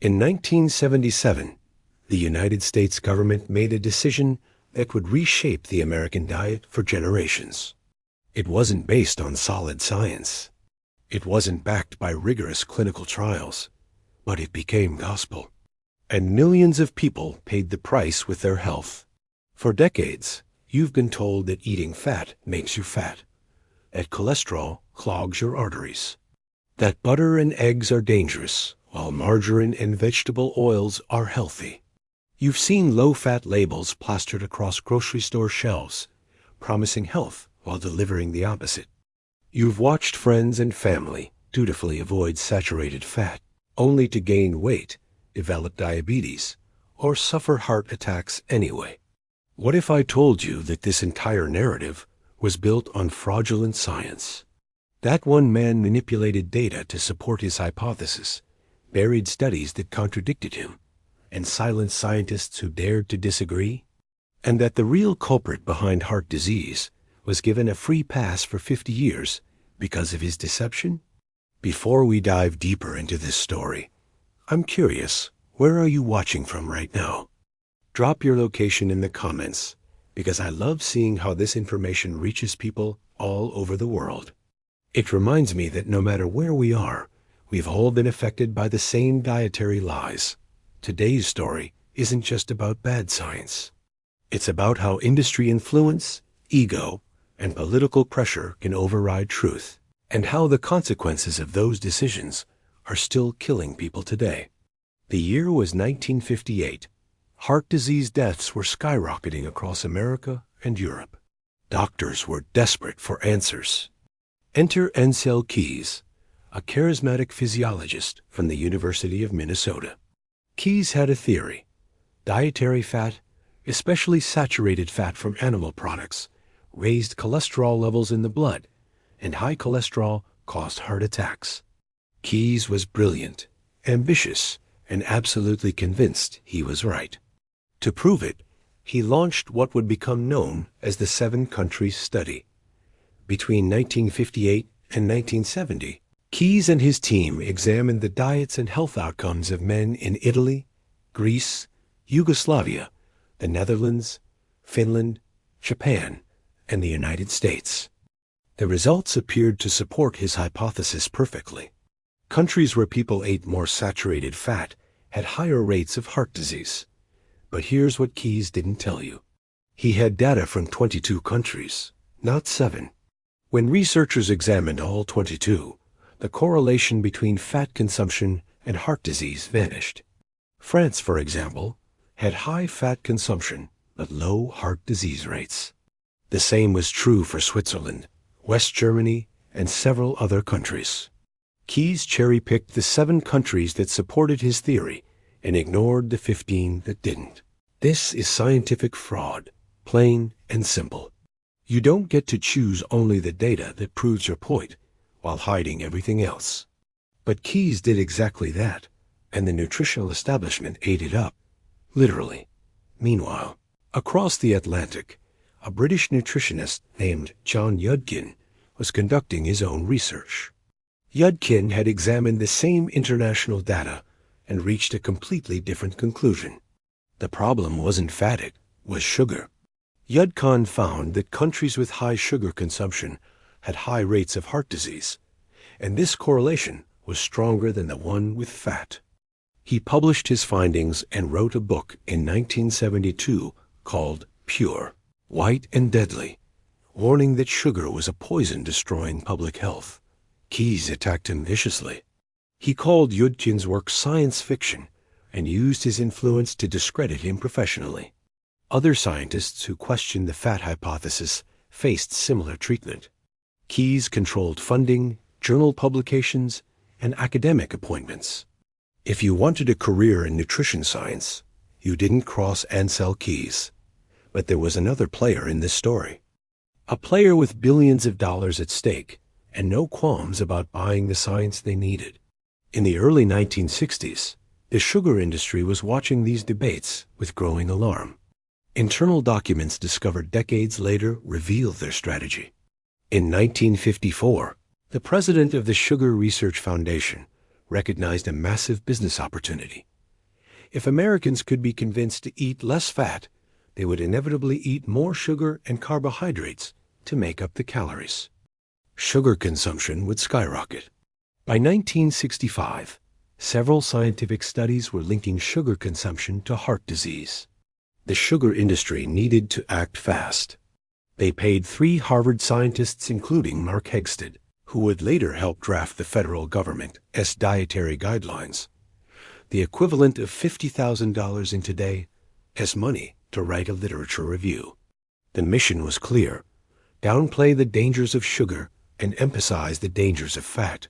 In 1977, the United States government made a decision that would reshape the American diet for generations. It wasn't based on solid science. It wasn't backed by rigorous clinical trials, but it became gospel. And millions of people paid the price with their health. For decades, you've been told that eating fat makes you fat, that cholesterol clogs your arteries, that butter and eggs are dangerous, while margarine and vegetable oils are healthy. You've seen low-fat labels plastered across grocery store shelves, promising health while delivering the opposite. You've watched friends and family dutifully avoid saturated fat, only to gain weight, develop diabetes, or suffer heart attacks anyway. What if I told you that this entire narrative was built on fraudulent science? That one man manipulated data to support his hypothesis, buried studies that contradicted him, and silenced scientists who dared to disagree? And that the real culprit behind heart disease was given a free pass for 50 years because of his deception? Before we dive deeper into this story, I'm curious, where are you watching from right now? Drop your location in the comments, because I love seeing how this information reaches people all over the world. It reminds me that no matter where we are, we've all been affected by the same dietary lies. Today's story isn't just about bad science. It's about how industry influence, ego, and political pressure can override truth, and how the consequences of those decisions are still killing people today. The year was 1958. Heart disease deaths were skyrocketing across America and Europe. Doctors were desperate for answers. Enter Ansel Keys, a charismatic physiologist from the University of Minnesota. Keys had a theory. Dietary fat, especially saturated fat from animal products, raised cholesterol levels in the blood, and high cholesterol caused heart attacks. Keys was brilliant, ambitious, and absolutely convinced he was right. To prove it, he launched what would become known as the 7 Countries Study. Between 1958 and 1970, Keys and his team examined the diets and health outcomes of men in Italy, Greece, Yugoslavia, the Netherlands, Finland, Japan, and the United States. The results appeared to support his hypothesis perfectly. Countries where people ate more saturated fat had higher rates of heart disease. But here's what Keys didn't tell you. He had data from 22 countries, not 7. When researchers examined all 22, the correlation between fat consumption and heart disease vanished. France, for example, had high fat consumption but low heart disease rates. The same was true for Switzerland, West Germany, and several other countries. Keys cherry-picked the 7 countries that supported his theory and ignored the 15 that didn't. This is scientific fraud, plain and simple. You don't get to choose only the data that proves your point while hiding everything else. But Keys did exactly that, and the nutritional establishment ate it up, literally. Meanwhile, across the Atlantic, a British nutritionist named John Yudkin was conducting his own research. Yudkin had examined the same international data and reached a completely different conclusion. The problem wasn't fat, it was sugar. Yudkin found that countries with high sugar consumption had high rates of heart disease, and this correlation was stronger than the one with fat. He published his findings and wrote a book in 1972 called Pure, White and Deadly, warning that sugar was a poison destroying public health. Keys attacked him viciously. He called Yudkin's work science fiction and used his influence to discredit him professionally. Other scientists who questioned the fat hypothesis faced similar treatment. Keys controlled funding, journal publications, and academic appointments. If you wanted a career in nutrition science, you didn't cross Ansel Keys. But there was another player in this story. A player with billions of dollars at stake and no qualms about buying the science they needed. In the early 1960s, the sugar industry was watching these debates with growing alarm. Internal documents discovered decades later revealed their strategy. In 1954, the president of the Sugar Research Foundation recognized a massive business opportunity. If Americans could be convinced to eat less fat, they would inevitably eat more sugar and carbohydrates to make up the calories. Sugar consumption would skyrocket. By 1965, several scientific studies were linking sugar consumption to heart disease. The sugar industry needed to act fast. They paid 3 Harvard scientists, including Mark Hegsted, who would later help draft the federal government's dietary guidelines, the equivalent of $50,000 in today's money, to write a literature review. The mission was clear: downplay the dangers of sugar and emphasize the dangers of fat.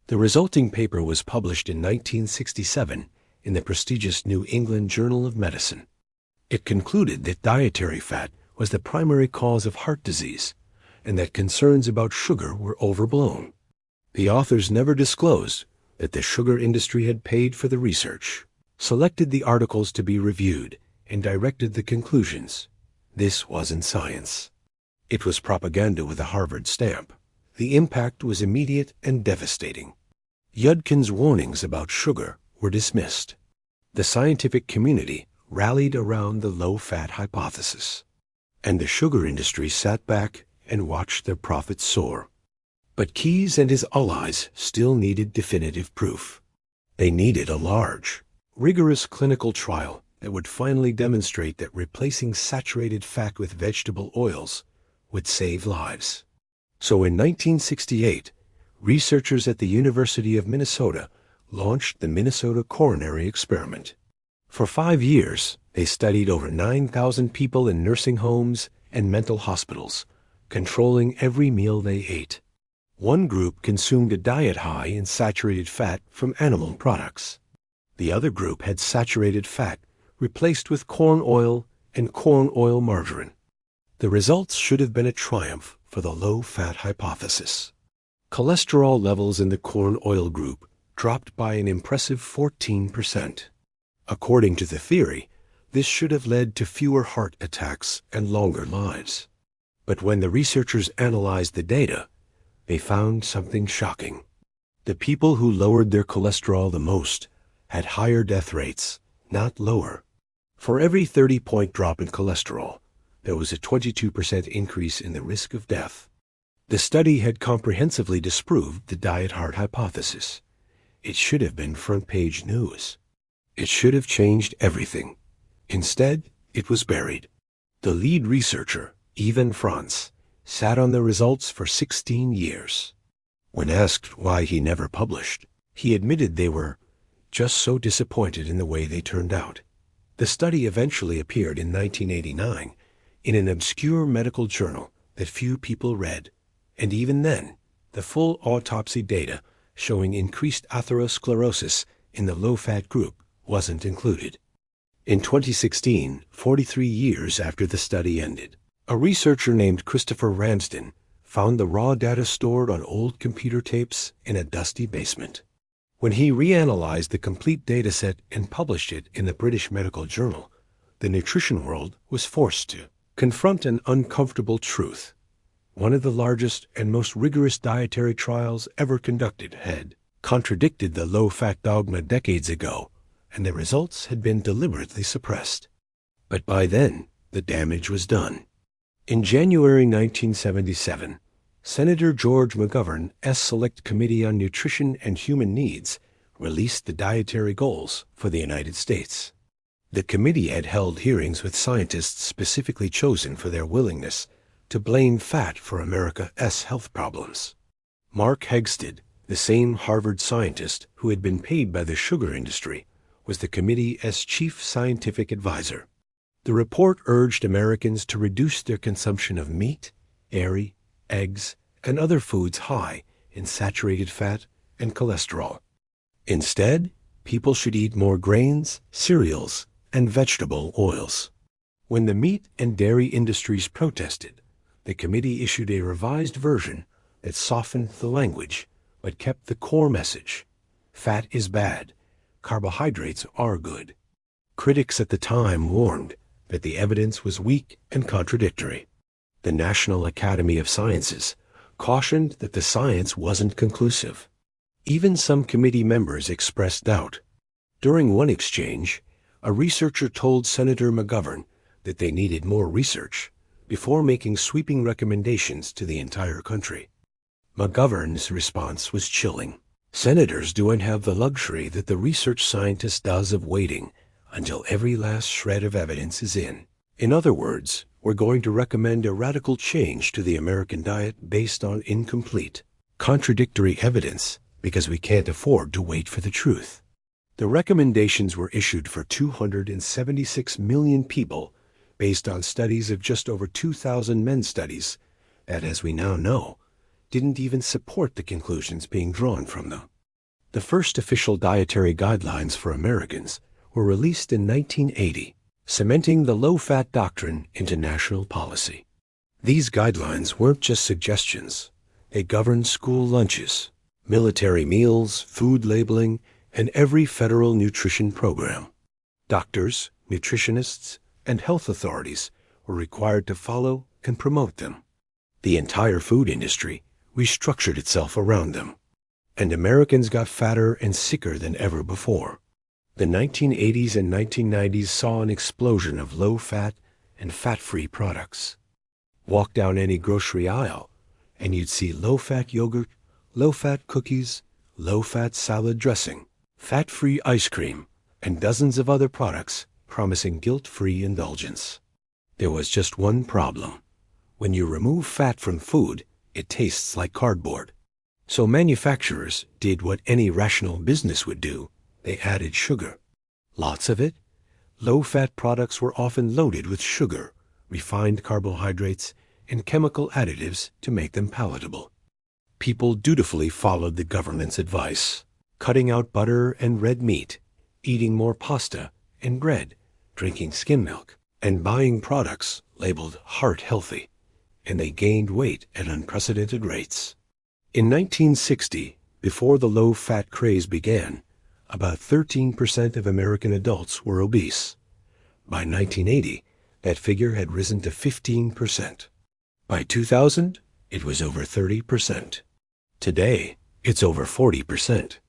The resulting paper was published in 1967 in the prestigious New England Journal of Medicine. It concluded that dietary fat was the primary cause of heart disease and that concerns about sugar were overblown. The authors never disclosed that the sugar industry had paid for the research, selected the articles to be reviewed, and directed the conclusions. This wasn't science. It was propaganda with a Harvard stamp. The impact was immediate and devastating. Yudkin's warnings about sugar were dismissed. The scientific community rallied around the low-fat hypothesis, and the sugar industry sat back and watched their profits soar. But Keyes and his allies still needed definitive proof. They needed a large, rigorous clinical trial that would finally demonstrate that replacing saturated fat with vegetable oils would save lives. So in 1968, researchers at the University of Minnesota launched the Minnesota Coronary Experiment. For 5 years, they studied over 9,000 people in nursing homes and mental hospitals, controlling every meal they ate. One group consumed a diet high in saturated fat from animal products. The other group had saturated fat replaced with corn oil and corn oil margarine. The results should have been a triumph for the low-fat hypothesis. Cholesterol levels in the corn oil group dropped by an impressive 14%. According to the theory, this should have led to fewer heart attacks and longer lives. But when the researchers analyzed the data, they found something shocking. The people who lowered their cholesterol the most had higher death rates, not lower. For every 30-point drop in cholesterol, there was a 22% increase in the risk of death. The study had comprehensively disproved the diet heart hypothesis. It should have been front-page news. It should have changed everything. Instead, it was buried. The lead researcher, Ivan Franz, sat on the results for 16 years. When asked why he never published, he admitted they were just so disappointed in the way they turned out. The study eventually appeared in 1989 in an obscure medical journal that few people read, and even then, the full autopsy data showing increased atherosclerosis in the low-fat group wasn't included. In 2016, 43 years after the study ended, a researcher named Christopher Ramsden found the raw data stored on old computer tapes in a dusty basement. When he reanalyzed the complete dataset and published it in the British Medical Journal, the nutrition world was forced to confront an uncomfortable truth. One of the largest and most rigorous dietary trials ever conducted had contradicted the low-fat dogma decades ago, and the results had been deliberately suppressed. But by then, the damage was done. In January 1977, Senator George McGovern's Select Committee on Nutrition and Human Needs released the dietary goals for the United States. The committee had held hearings with scientists specifically chosen for their willingness to blame fat for America's health problems. Mark Hegsted, the same Harvard scientist who had been paid by the sugar industry, was the committee's chief scientific advisor. The report urged Americans to reduce their consumption of meat, dairy, eggs, and other foods high in saturated fat and cholesterol. Instead, people should eat more grains, cereals, and vegetable oils. When the meat and dairy industries protested, the committee issued a revised version that softened the language but kept the core message: fat is bad, carbohydrates are good. Critics at the time warned that the evidence was weak and contradictory. The National Academy of Sciences cautioned that the science wasn't conclusive. Even some committee members expressed doubt. During one exchange, A researcher told Senator McGovern that they needed more research before making sweeping recommendations to the entire country. McGovern's response was chilling. Senators don't have the luxury that the research scientist does of waiting until every last shred of evidence is in. In other words, we're going to recommend a radical change to the American diet based on incomplete, contradictory evidence because we can't afford to wait for the truth. The recommendations were issued for 276 million people based on studies of just over 2,000 men studies that, as we now know, didn't even support the conclusions being drawn from them. The first official dietary guidelines for Americans were released in 1980, cementing the low-fat doctrine into national policy. These guidelines weren't just suggestions. They governed school lunches, military meals, food labeling, and every federal nutrition program. Doctors, nutritionists, and health authorities were required to follow and promote them. The entire food industry restructured itself around them, and Americans got fatter and sicker than ever before. The 1980s and 1990s saw an explosion of low-fat and fat-free products. Walk down any grocery aisle, and you'd see low-fat yogurt, low-fat cookies, low-fat salad dressing, fat-free ice cream, and dozens of other products promising guilt-free indulgence. There was just one problem. When you remove fat from food, it tastes like cardboard. So manufacturers did what any rational business would do. They added sugar. Lots of it. Low-fat products were often loaded with sugar, refined carbohydrates, and chemical additives to make them palatable. People dutifully followed the government's advice, cutting out butter and red meat, eating more pasta and bread, drinking skim milk, and buying products labeled heart healthy, and they gained weight at unprecedented rates. In 1960, before the low-fat craze began, about 13% of American adults were obese. By 1980, that figure had risen to 15%. By 2000, it was over 30%. Today, it's over 40%.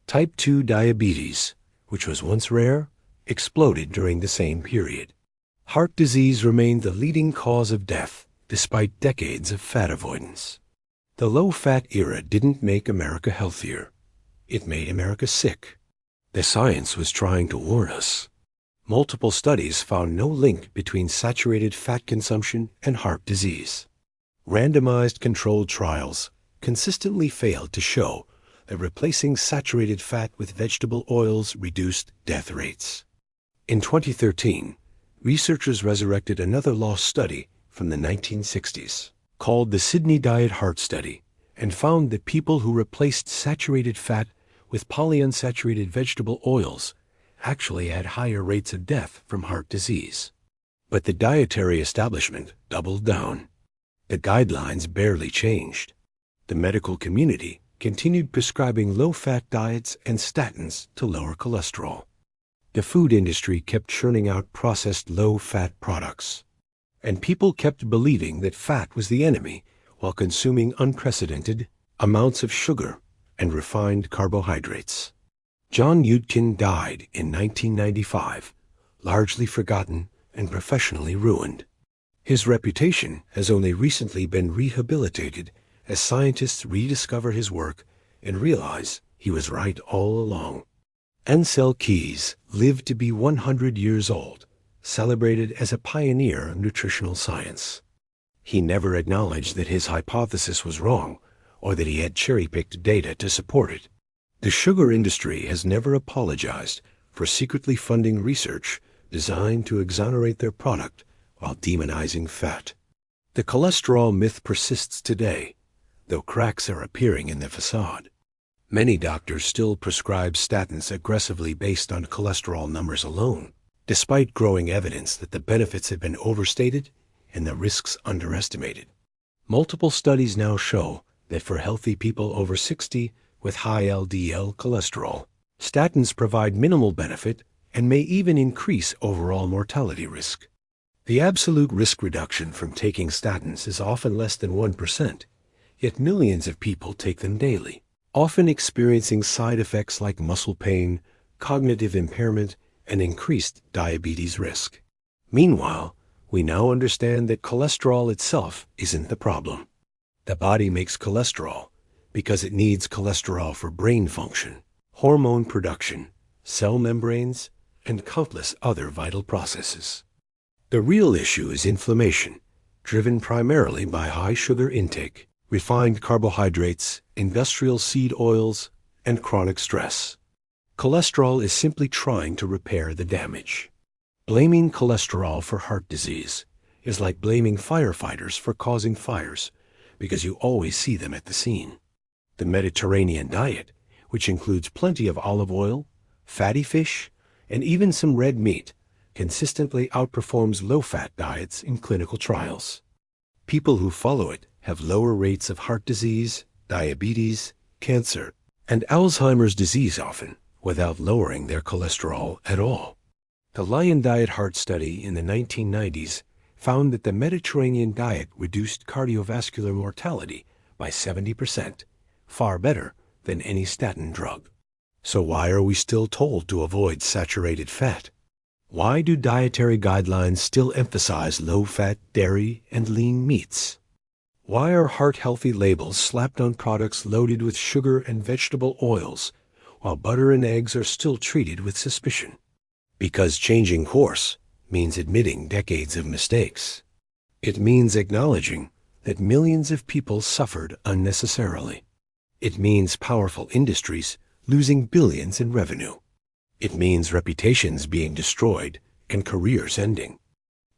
Type 2 diabetes, which was once rare, exploded during the same period. Heart disease remained the leading cause of death, despite decades of fat avoidance. The low-fat era didn't make America healthier. It made America sick. The science was trying to warn us. Multiple studies found no link between saturated fat consumption and heart disease. Randomized controlled trials consistently failed to show that replacing saturated fat with vegetable oils reduced death rates. In 2013, researchers resurrected another lost study from the 1960s, called the Sydney Diet Heart Study, and found that people who replaced saturated fat with polyunsaturated vegetable oils actually had higher rates of death from heart disease. But the dietary establishment doubled down. The guidelines barely changed. The medical community continued prescribing low-fat diets and statins to lower cholesterol. The food industry kept churning out processed low-fat products, and people kept believing that fat was the enemy while consuming unprecedented amounts of sugar and refined carbohydrates. John Yudkin died in 1995, largely forgotten and professionally ruined. His reputation has only recently been rehabilitated as scientists rediscover his work and realize he was right all along. Ansel Keys lived to be 100 years old, celebrated as a pioneer of nutritional science. He never acknowledged that his hypothesis was wrong or that he had cherry-picked data to support it. The sugar industry has never apologized for secretly funding research designed to exonerate their product while demonizing fat. The cholesterol myth persists today, though cracks are appearing in the facade. Many doctors still prescribe statins aggressively based on cholesterol numbers alone, despite growing evidence that the benefits have been overstated and the risks underestimated. Multiple studies now show that for healthy people over 60 with high LDL cholesterol, statins provide minimal benefit and may even increase overall mortality risk. The absolute risk reduction from taking statins is often less than 1%, yet millions of people take them daily, often experiencing side effects like muscle pain, cognitive impairment, and increased diabetes risk. Meanwhile, we now understand that cholesterol itself isn't the problem. The body makes cholesterol because it needs cholesterol for brain function, hormone production, cell membranes, and countless other vital processes. The real issue is inflammation, driven primarily by high sugar intake, refined carbohydrates, industrial seed oils, and chronic stress. Cholesterol is simply trying to repair the damage. Blaming cholesterol for heart disease is like blaming firefighters for causing fires, because you always see them at the scene. The Mediterranean diet, which includes plenty of olive oil, fatty fish, and even some red meat, consistently outperforms low-fat diets in clinical trials. People who follow it have lower rates of heart disease, diabetes, cancer, and Alzheimer's disease often, without lowering their cholesterol at all. The Lion Diet Heart Study in the 1990s found that the Mediterranean diet reduced cardiovascular mortality by 70%, far better than any statin drug. So why are we still told to avoid saturated fat? Why do dietary guidelines still emphasize low-fat dairy and lean meats? Why are heart-healthy labels slapped on products loaded with sugar and vegetable oils, while butter and eggs are still treated with suspicion? Because changing course means admitting decades of mistakes. It means acknowledging that millions of people suffered unnecessarily. It means powerful industries losing billions in revenue. It means reputations being destroyed and careers ending.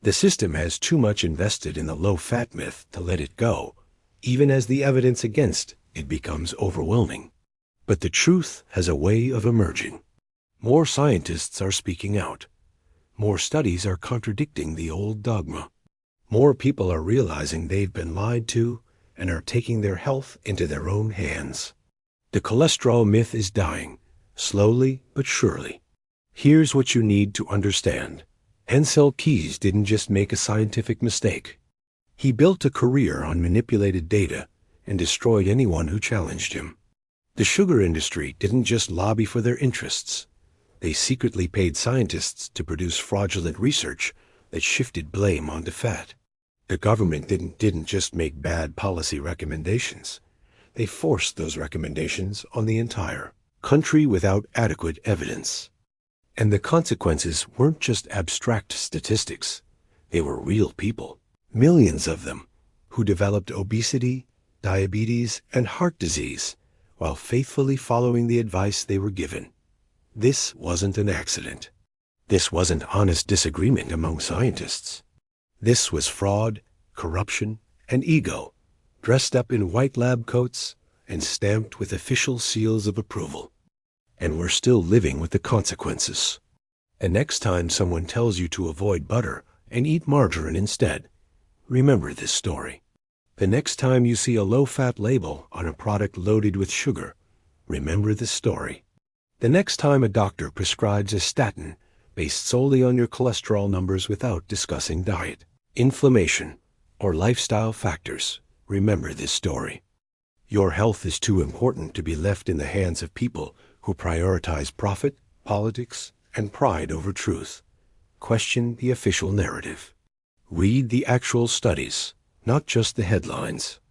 The system has too much invested in the low-fat myth to let it go, even as the evidence against it becomes overwhelming. But the truth has a way of emerging. More scientists are speaking out. More studies are contradicting the old dogma. More people are realizing they've been lied to and are taking their health into their own hands. The cholesterol myth is dying, slowly but surely. Here's what you need to understand. Ancel Keys didn't just make a scientific mistake. He built a career on manipulated data and destroyed anyone who challenged him. The sugar industry didn't just lobby for their interests. They secretly paid scientists to produce fraudulent research that shifted blame onto fat. The government didn't just make bad policy recommendations. They forced those recommendations on the entire country without adequate evidence. And the consequences weren't just abstract statistics. They were real people, millions of them, who developed obesity, diabetes, and heart disease while faithfully following the advice they were given. This wasn't an accident. This wasn't honest disagreement among scientists. This was fraud, corruption, and ego, dressed up in white lab coats and stamped with official seals of approval. And we're still living with the consequences. And next time someone tells you to avoid butter and eat margarine instead, remember this story. The next time you see a low-fat label on a product loaded with sugar, remember this story. The next time a doctor prescribes a statin based solely on your cholesterol numbers without discussing diet, inflammation, or lifestyle factors, remember this story. Your health is too important to be left in the hands of people who prioritize profit, politics, and pride over truth. Question the official narrative. Read the actual studies, not just the headlines.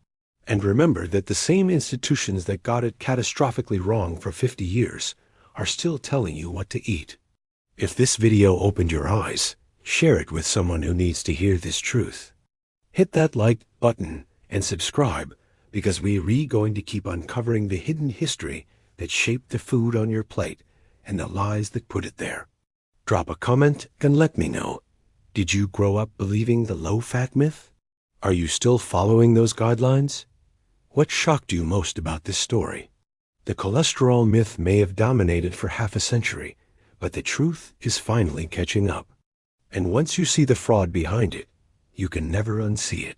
And remember that the same institutions that got it catastrophically wrong for 50 years are still telling you what to eat. If this video opened your eyes, share it with someone who needs to hear this truth. Hit that like button and subscribe, because we're going to keep uncovering the hidden history that shaped the food on your plate and the lies that put it there. Drop a comment and let me know. Did you grow up believing the low-fat myth? Are you still following those guidelines? What shocked you most about this story? The cholesterol myth may have dominated for half a century, but the truth is finally catching up. And once you see the fraud behind it, you can never unsee it.